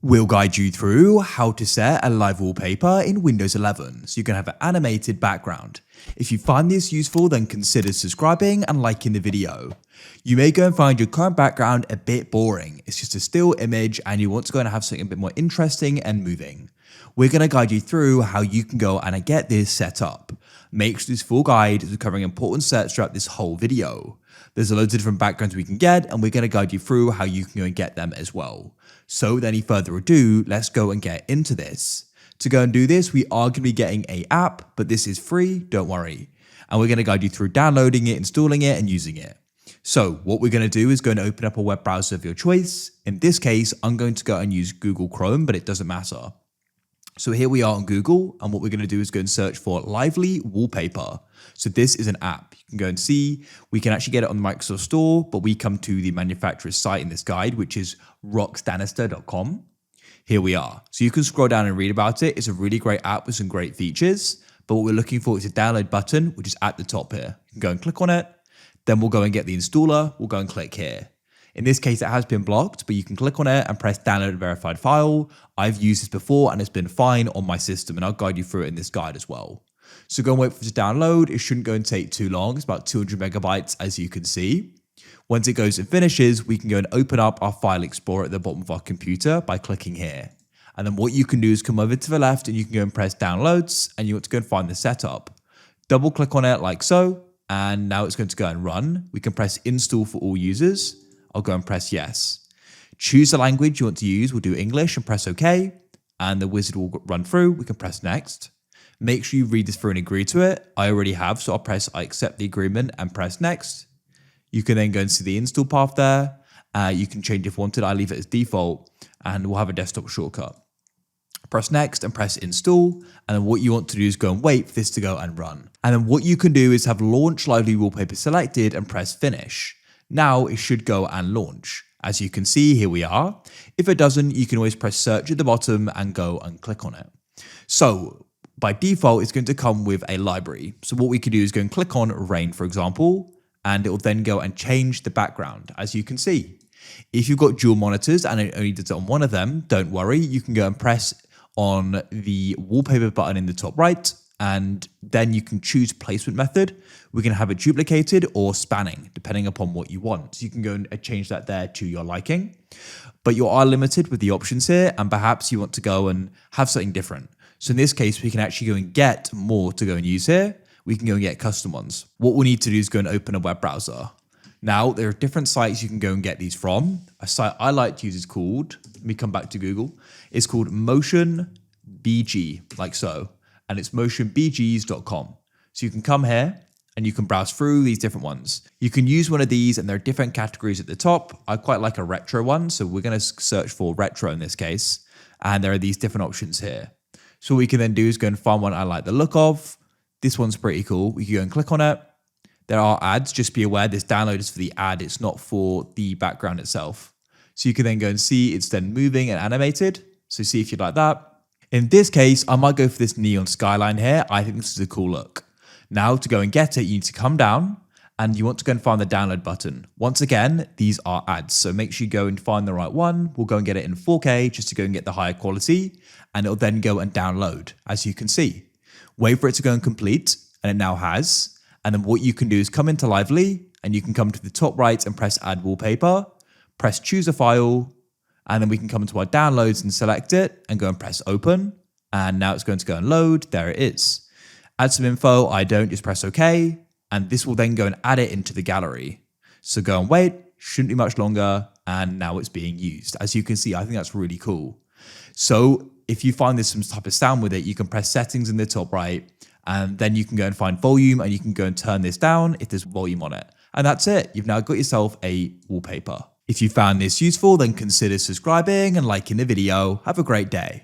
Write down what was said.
We'll guide you through how to set a live wallpaper in Windows 11 so you can have an animated background. If you find this useful, then consider subscribing and liking the video. You may go and find your current background a bit boring. It's just a still image and you want to go and have something a bit more interesting and moving. We're going to guide you through how you can go and get this set up. Make sure this full guide is covering important steps throughout this whole video. There's loads of different backgrounds we can get and we're going to guide you through how you can go and get them as well. So without any further ado, let's go and get into this. To go and do this, we are going to be getting an app, but this is free, don't worry. And we're going to guide you through downloading it, installing it, and using it. So what we're going to do is going to open up a web browser of your choice. In this case, I'm going to go and use Google Chrome, but it doesn't matter. So here we are on Google, and what we're going to do is go and search for Lively Wallpaper. So this is an app. You can go and see, we can actually get it on the Microsoft Store, but we come to the manufacturer's site in this guide, which is roxdanister.com. Here we are. So you can scroll down and read about it. It's a really great app with some great features, but what we're looking for is a download button, which is at the top here. You can go and click on it. Then we'll go and get the installer. We'll go and click here. In this case, it has been blocked, but you can click on it and press download a verified file. I've used this before and it's been fine on my system, and I'll guide you through it in this guide as well. So go and wait for it to download. It shouldn't go and take too long. It's about 200 megabytes, as you can see. Once it goes and finishes, we can go and open up our file explorer at the bottom of our computer by clicking here. And then what you can do is come over to the left and you can go and press downloads, and you want to go and find the setup. Double click on it like so, and now it's going to go and run. We can press install for all users. I'll go and press yes. Choose the language you want to use. We'll do English and press OK. And the wizard will run through. We can press next. Make sure you read this through and agree to it. I already have, so I'll press I accept the agreement and press next. You can then go and see the install path there. You can change if wanted. I leave it as default and we'll have a desktop shortcut. Press next and press install. And then what you want to do is go and wait for this to go and run. And then what you can do is have launch lively wallpaper selected and press finish. Now it should go and launch. As you can see, here we are. If it doesn't, you can always press search at the bottom and go and click on it. So by default, it's going to come with a library. So what we could do is go and click on rain, for example, and it will then go and change the background, as you can see. If you've got dual monitors and it only does it on one of them, don't worry. You can go and press on the wallpaper button in the top right, and then you can choose placement method. We can have it duplicated or spanning, depending upon what you want. So you can go and change that there to your liking. But you are limited with the options here, and perhaps you want to go and have something different. So in this case, we can actually go and get more to go and use here. We can go and get custom ones. What we need to do is go and open a web browser. Now, there are different sites you can go and get these from. A site I like to use is called, let me come back to Google. It's called MotionBG, like so. And it's motionbgs.com. So you can come here and you can browse through these different ones. You can use one of these and there are different categories at the top. I quite like a retro one, so we're going to search for retro in this case. And there are these different options here. So what we can then do is go and find one I like the look of. This one's pretty cool. We can go and click on it. There are ads, just be aware this download is for the ad, it's not for the background itself. So you can then go and see it's then moving and animated. So see if you'd like that. In this case, I might go for this neon skyline here. I think this is a cool look. Now to go and get it, you need to come down and you want to go and find the download button. Once again, these are ads, so make sure you go and find the right one. We'll go and get it in 4K just to go and get the higher quality, and it'll then go and download, as you can see. Wait for it to go and complete, and it now has. And then what you can do is come into Lively, and you can come to the top right and press Add Wallpaper, press Choose a File, and then we can come into our downloads and select it and go and press open. And now it's going to go and load. There it is. Add some info. I don't, just press OK. And this will then go and add it into the gallery. So go and wait. Shouldn't be much longer. And now it's being used. As you can see, I think that's really cool. So if you find there's some type of sound with it, you can press settings in the top right. And then you can go and find volume and you can go and turn this down if there's volume on it. And that's it. You've now got yourself a wallpaper. If you found this useful, then consider subscribing and liking the video. Have a great day.